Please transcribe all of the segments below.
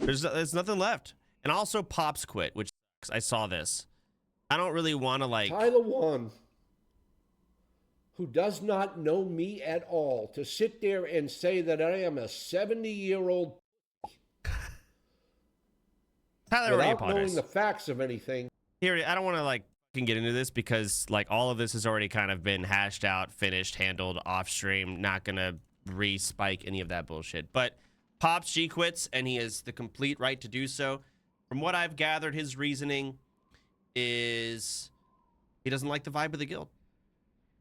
There's nothing left. And also Pops quit, which I saw this. I don't really want to like... Tyler One, who does not know me at all, to sit there and say that I am a 70-year-old Tyler, without knowing the facts of anything. Here, I don't want to like get into this because like all of this has already kind of been hashed out, finished, handled off stream. Not gonna re-spike any of that bullshit. But Pops G quits, and he has the complete right to do so. From what I've gathered, his reasoning is he doesn't like the vibe of the guild.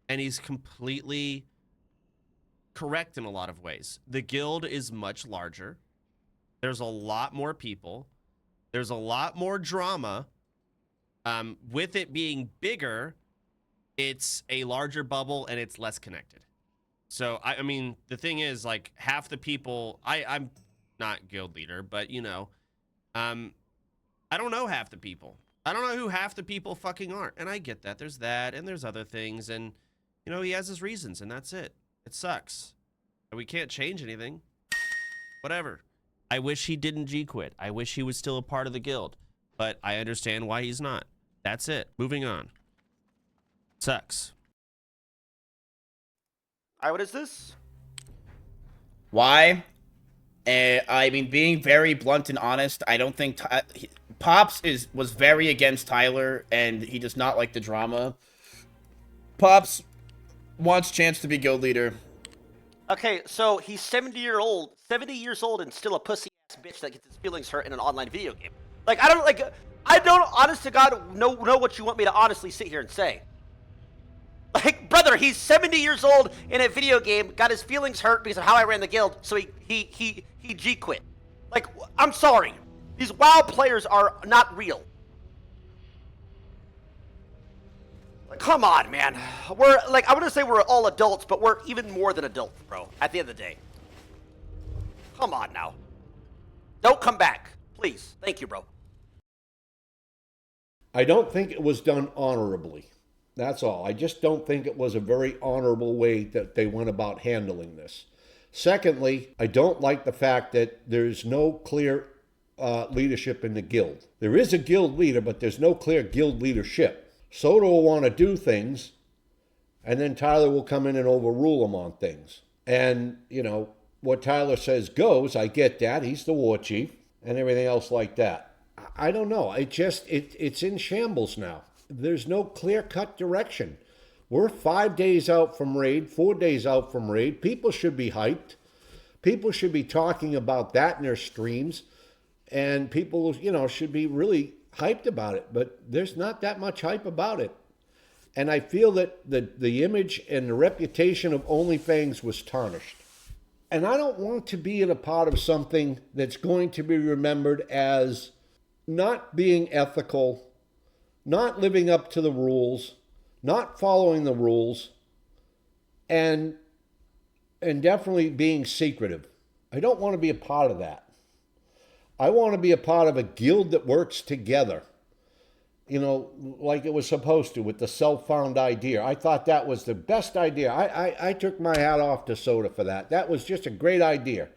And he's completely correct in a lot of ways. The guild is much larger. There's a lot more people. There's a lot more drama. With it being bigger, it's a larger bubble and it's less connected. So, I mean, the thing is, like, half the people... I'm not guild leader, but, you know... I don't know half the people. I don't know who half the people fucking are. And I get that. There's that, and there's other things. And, you know, he has his reasons, and that's it. It sucks. And we can't change anything. Whatever. I wish he didn't G-quit. I wish he was still a part of the guild. But I understand why he's not. That's it. Moving on. Sucks. All right, what is this? Why? I mean, being very blunt and honest, I don't think Pops was very against Tyler, and he does not like the drama. Pops wants Chance to be guild leader. Okay, so he's 70 years old, and still a pussy ass bitch that gets his feelings hurt in an online video game. Like, I don't, honest to God, know what you want me to honestly sit here and say. Like, brother, he's 70 years old in a video game, got his feelings hurt because of how I ran the guild, so he G-quit. Like, I'm sorry. These WoW players are not real. Like, come on, man. We're, like, I wouldn't say we're all adults, but we're even more than adults, bro, at the end of the day. Come on now. Don't come back. Please. Thank you, bro. I don't think it was done honorably. That's all. I just don't think it was a very honorable way that they went about handling this. Secondly, I don't like the fact that there's no clear leadership in the guild. There is a guild leader, but there's no clear guild leadership. Soda will want to do things, and then Tyler will come in and overrule him on things. And, you know, what Tyler says goes. I get that. He's the war chief and everything else like that. I don't know. It's in shambles now. There's no clear-cut direction. We're 5 days out from raid, 4 days out from raid. People should be hyped. People should be talking about that in their streams. And people, you know, should be really hyped about it. But there's not that much hype about it. And I feel that the image and the reputation of onlyfangs was tarnished. And I don't want to be in a part of something that's going to be remembered as not being ethical, not living up to the rules, not following the rules, and definitely being secretive. I don't want to be a part of that. I want to be a part of a guild that works together, you know, like it was supposed to with the self-found idea. I thought that was the best idea. I took my hat off to Soda for that. That was just a great idea.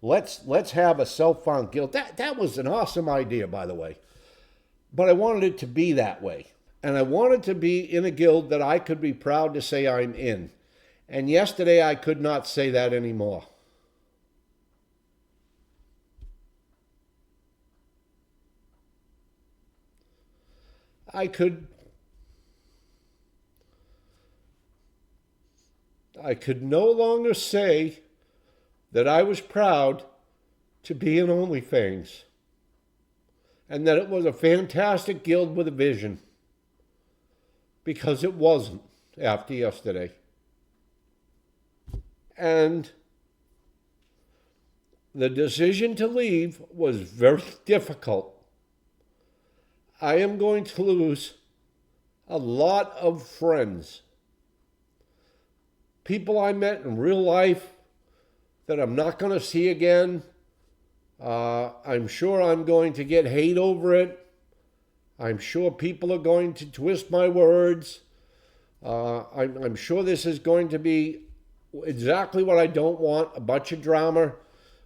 Let's have a self-found guild. That was an awesome idea, by the way. But I wanted it to be that way. And I wanted to be in a guild that I could be proud to say I'm in. And yesterday I could not say that anymore. I could no longer say that I was proud to be in onlyfangs. And that it was a fantastic guild with a vision. Because it wasn't after yesterday. And the decision to leave was very difficult. I am going to lose a lot of friends. People I met in real life that I'm not going to see again. I'm sure I'm going to get hate over it. I'm sure people are going to twist my words. I'm sure this is going to be exactly what I don't want, a bunch of drama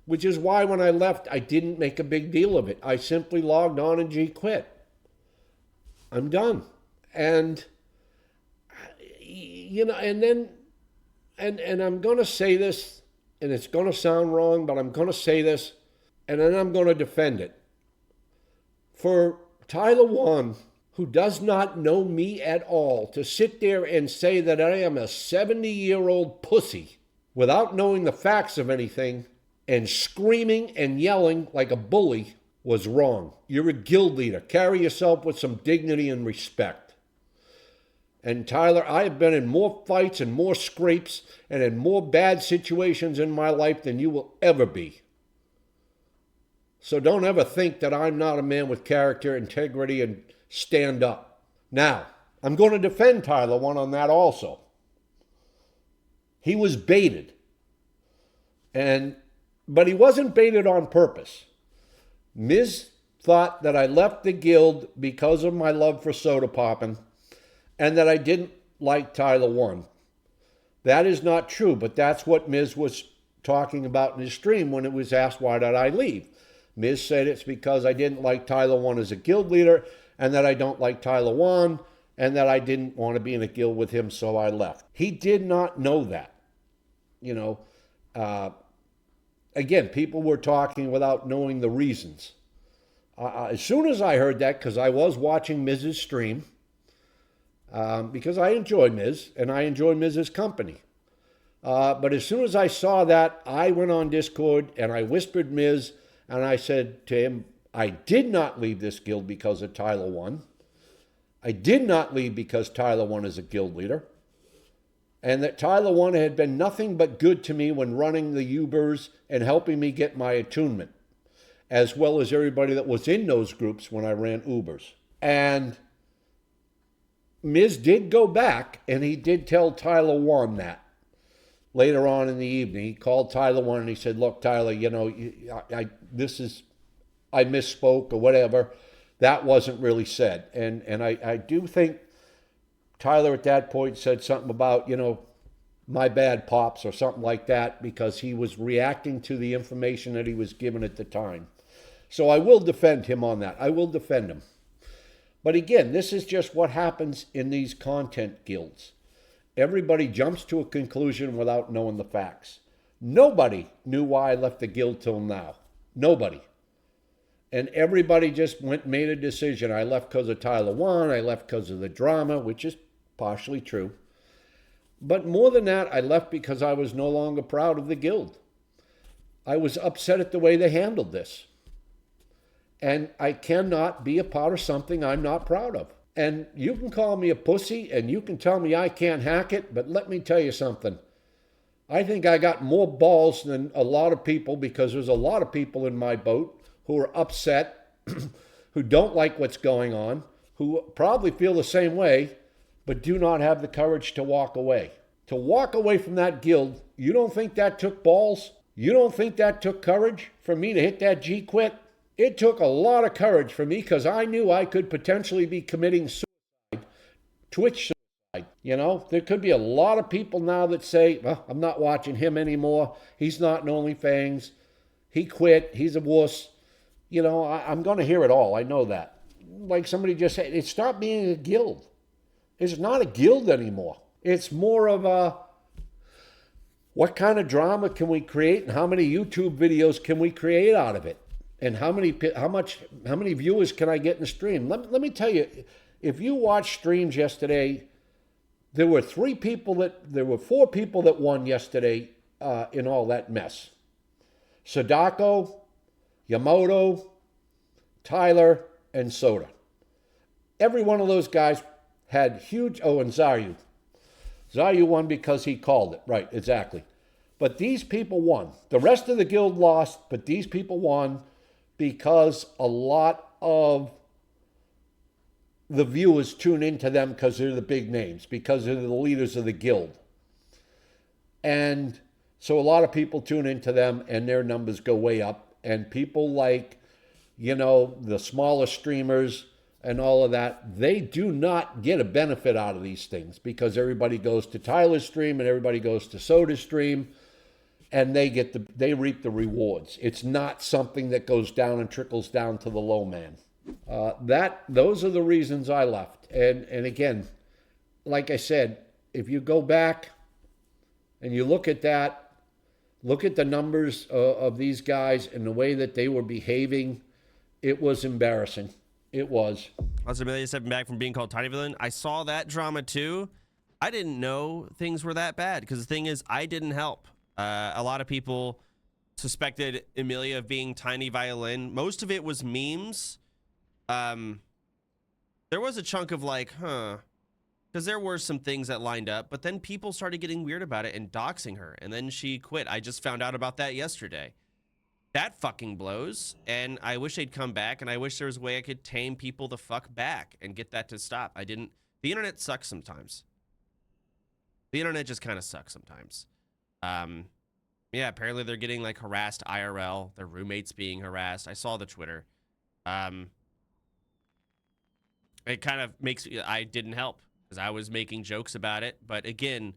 which is why when I left, I didn't make a big deal of it. I simply logged on and G-quit. I'm done. And, you know, and then, and I'm going to say this, and it's going to sound wrong, but I'm going to say this, and then I'm going to defend it. For Tyler One, who does not know me at all, to sit there and say that I am a 70-year-old pussy without knowing the facts of anything and screaming and yelling like a bully was wrong. You're a guild leader. Carry yourself with some dignity and respect. And Tyler, I have been in more fights and more scrapes and in more bad situations in my life than you will ever be. So don't ever think that I'm not a man with character, integrity, and stand up. Now, I'm going to defend Tyler One on that also. He was baited. But he wasn't baited on purpose. Miz thought that I left the guild because of my love for Sodapoppin and that I didn't like Tyler One. That is not true, but that's what Miz was talking about in his stream when it was asked, why did I leave? Miz said it's because I didn't like Tyler One as a guild leader and that I don't like Tyler One and that I didn't want to be in a guild with him, so I left. He did not know that. You know, again, people were talking without knowing the reasons. As soon as I heard that, because I was watching Miz's stream, because I enjoy Miz and I enjoy Miz's company. But as soon as I saw that, I went on Discord and I whispered Miz and I said to him, I did not leave this guild because of Tyler One. I did not leave because Tyler One is a guild leader. And that Tyler One had been nothing but good to me when running the Ubers and helping me get my attunement, as well as everybody that was in those groups when I ran Ubers. And Miz did go back, and he did tell Tyler One that. Later on in the evening, he called Tyler One and he said, look, Tyler, you know, I misspoke or whatever. That wasn't really said. And I do think Tyler at that point said something about, you know, my bad, Pops, or something like that, because he was reacting to the information that he was given at the time. So I will defend him on that. I will defend him. But again, this is just what happens in these content guilds. Everybody jumps to a conclusion without knowing the facts. Nobody knew why I left the guild till now. Nobody. And everybody just made a decision. I left because of Tyler One. I left because of the drama, which is partially true. But more than that, I left because I was no longer proud of the guild. I was upset at the way they handled this. And I cannot be a part of something I'm not proud of. And you can call me a pussy and you can tell me I can't hack it, but let me tell you something. I think I got more balls than a lot of people, because there's a lot of people in my boat who are upset, who don't like what's going on, who probably feel the same way, but do not have the courage to walk away. To walk away from that guild, you don't think that took balls? You don't think that took courage for me to hit that G-quit? It took a lot of courage for me, because I knew I could potentially be committing suicide, Twitch suicide. You know, there could be a lot of people now that say, well, I'm not watching him anymore. He's not an onlyfangs. He quit. He's a wuss. You know, I'm going to hear it all. I know that. Like somebody just said, it stopped being a guild. It's not a guild anymore. It's more of a, what kind of drama can we create and how many YouTube videos can we create out of it? And how many viewers can I get in the stream? Let me tell you, if you watched streams yesterday, there were 4 people that won yesterday in all that mess. Sadako, Yamato, Tyler, and Soda. Every one of those guys had huge, and Zayu. Zayu won because he called it. Right, exactly. But these people won. The rest of the guild lost, but these people won because a lot of the viewers tune into them because they're the big names, because they're the leaders of the guild. And so a lot of people tune into them and their numbers go way up. And people like, you know, the smaller streamers and all of that, they do not get a benefit out of these things because everybody goes to Tyler's stream and everybody goes to Soda's stream. and they reap the rewards. It's not something that goes down and trickles down to the low man. Those are the reasons I left. And again, like I said, if you go back and you look at that, look at the numbers of these guys and the way that they were behaving, it was embarrassing. It was. Also, Emilya stepping back from being called Tiny Villain. I saw that drama too. I didn't know things were that bad because the thing is, I didn't help. A lot of people suspected Emilya of being Tiny Violin. Most of it was memes. There was a chunk of like, because there were some things that lined up, but then people started getting weird about it and doxing her, and then she quit. I just found out about that yesterday. That fucking blows, and I wish they'd come back, and I wish there was a way I could tame people the fuck back and get that to stop. I didn't. The internet sucks sometimes. The internet just kind of sucks sometimes. Yeah, apparently they're getting like harassed IRL. Their roommates being harassed. I saw the Twitter. It kind of makes I didn't help because I was making jokes about it. But again,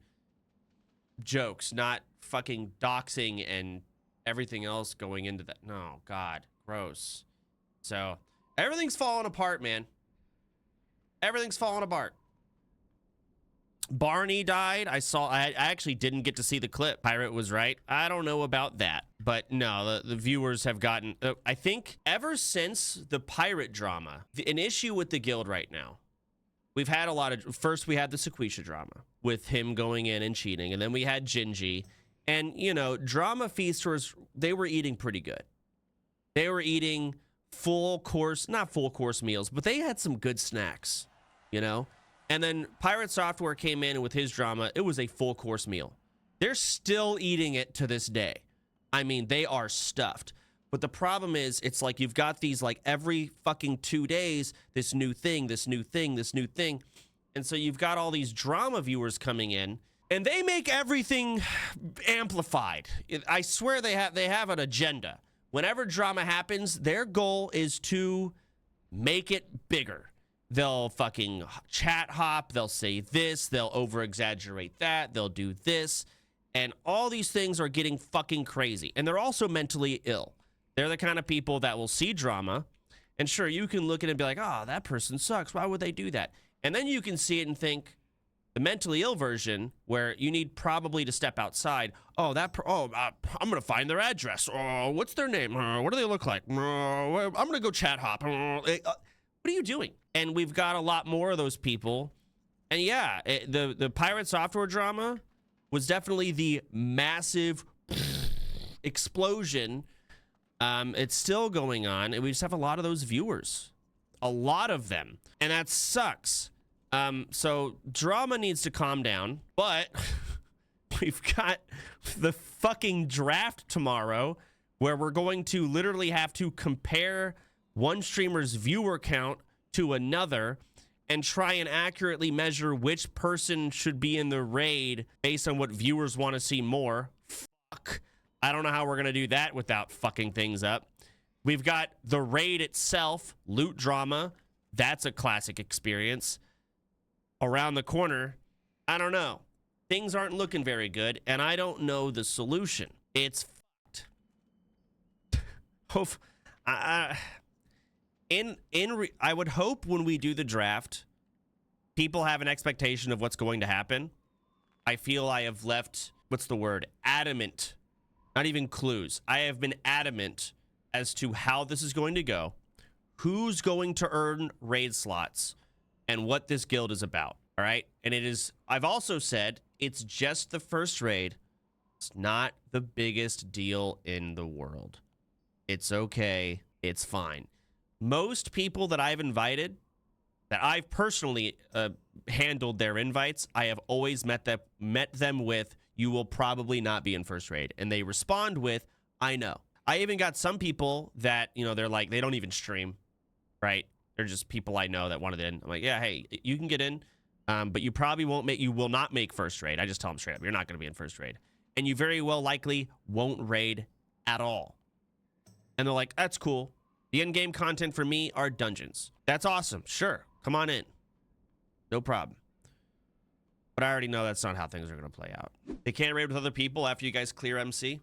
jokes, not fucking doxing and everything else going into that. No, God, gross. So everything's falling apart, man. Everything's falling apart. Barney died. I actually didn't get to see the clip. Pirate was right. I don't know about that. But no, the viewers have gotten... I think ever since the pirate drama, an issue with the guild right now, we've had a lot of... First, we had the Sequisha drama with him going in and cheating. And then we had Gingy. And, you know, drama feasters, they were eating pretty good. They were eating full course... Not full course meals, but they had some good snacks, you know? And then Pirate Software came in, and with his drama, it was a full course meal. They're still eating it to this day. I mean, they are stuffed. But the problem is, it's like you've got these, like, every fucking 2 days, this new thing, this new thing, this new thing. And so you've got all these drama viewers coming in, and they make everything amplified. I swear they have an agenda. Whenever drama happens, their goal is to make it bigger. They'll fucking chat hop. They'll say this. They'll over-exaggerate that. They'll do this. And all these things are getting fucking crazy. And they're also mentally ill. They're the kind of people that will see drama. And sure, you can look at it and be like, oh, that person sucks. Why would they do that? And then you can see it and think, the mentally ill version, where you need probably to step outside. Oh, I'm going to find their address. Oh, what's their name? What do they look like? I'm going to go chat hop. What are you doing? And we've got a lot more of those people. And yeah, the Pirate Software drama was definitely the massive explosion. It's still going on, and we just have a lot of those viewers. A lot of them. And that sucks. So drama needs to calm down, but we've got the fucking draft tomorrow where we're going to literally have to compare one streamer's viewer count to another and try and accurately measure which person should be in the raid based on what viewers want to see more. Fuck. I don't know how we're going to do that without fucking things up. We've got the raid itself, loot drama. That's a classic experience. Around the corner, I don't know. Things aren't looking very good, and I don't know the solution. It's fucked. I would hope when we do the draft, people have an expectation of what's going to happen. I feel I have left, what's the word? Adamant. Not even clues. I have been adamant as to how this is going to go, who's going to earn raid slots, and what this guild is about. All right? And it is, I've also said, it's just the first raid. It's not the biggest deal in the world. It's okay. It's fine. Most people that I've invited, that I've personally handled their invites, I have always met them with, you will probably not be in first raid. And they respond with, I know. I even got some people that, you know, they're like, they don't even stream, right? They're just people I know that wanted in. I'm like, yeah, hey, you can get in, but you probably you will not make first raid. I just tell them straight up, you're not going to be in first raid. And you very well likely won't raid at all. And they're like, that's cool. The end game content for me are dungeons. That's awesome. Sure. Come on in. No problem. But I already know that's not how things are going to play out. They can't raid with other people after you guys clear MC?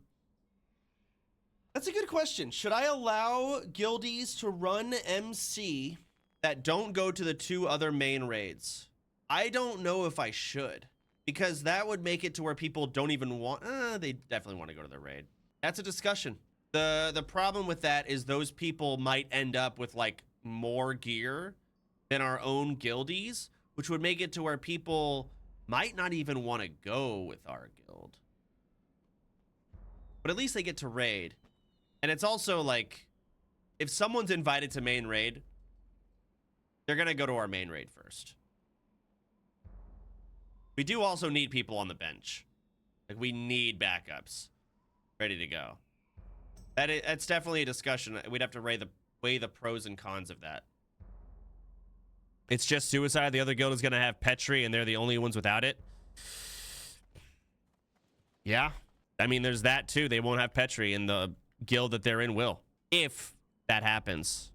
That's a good question. Should I allow guildies to run MC that don't go to the 2 other main raids? I don't know if I should, because that would make it to where people don't even want, they definitely want to go to the raid. That's a discussion. The problem with that is those people might end up with like more gear than our own guildies, which would make it to where people might not even want to go with our guild. But at least they get to raid. And it's also like, if someone's invited to main raid, they're going to go to our main raid first. We do also need people on the bench. Like, we need backups ready to go. That's definitely a discussion. We'd have to weigh the pros and cons of that. It's just suicide. The other guild is going to have Petri, and they're the only ones without it. Yeah. I mean, there's that, too. They won't have Petri, and the guild that they're in will. If that happens.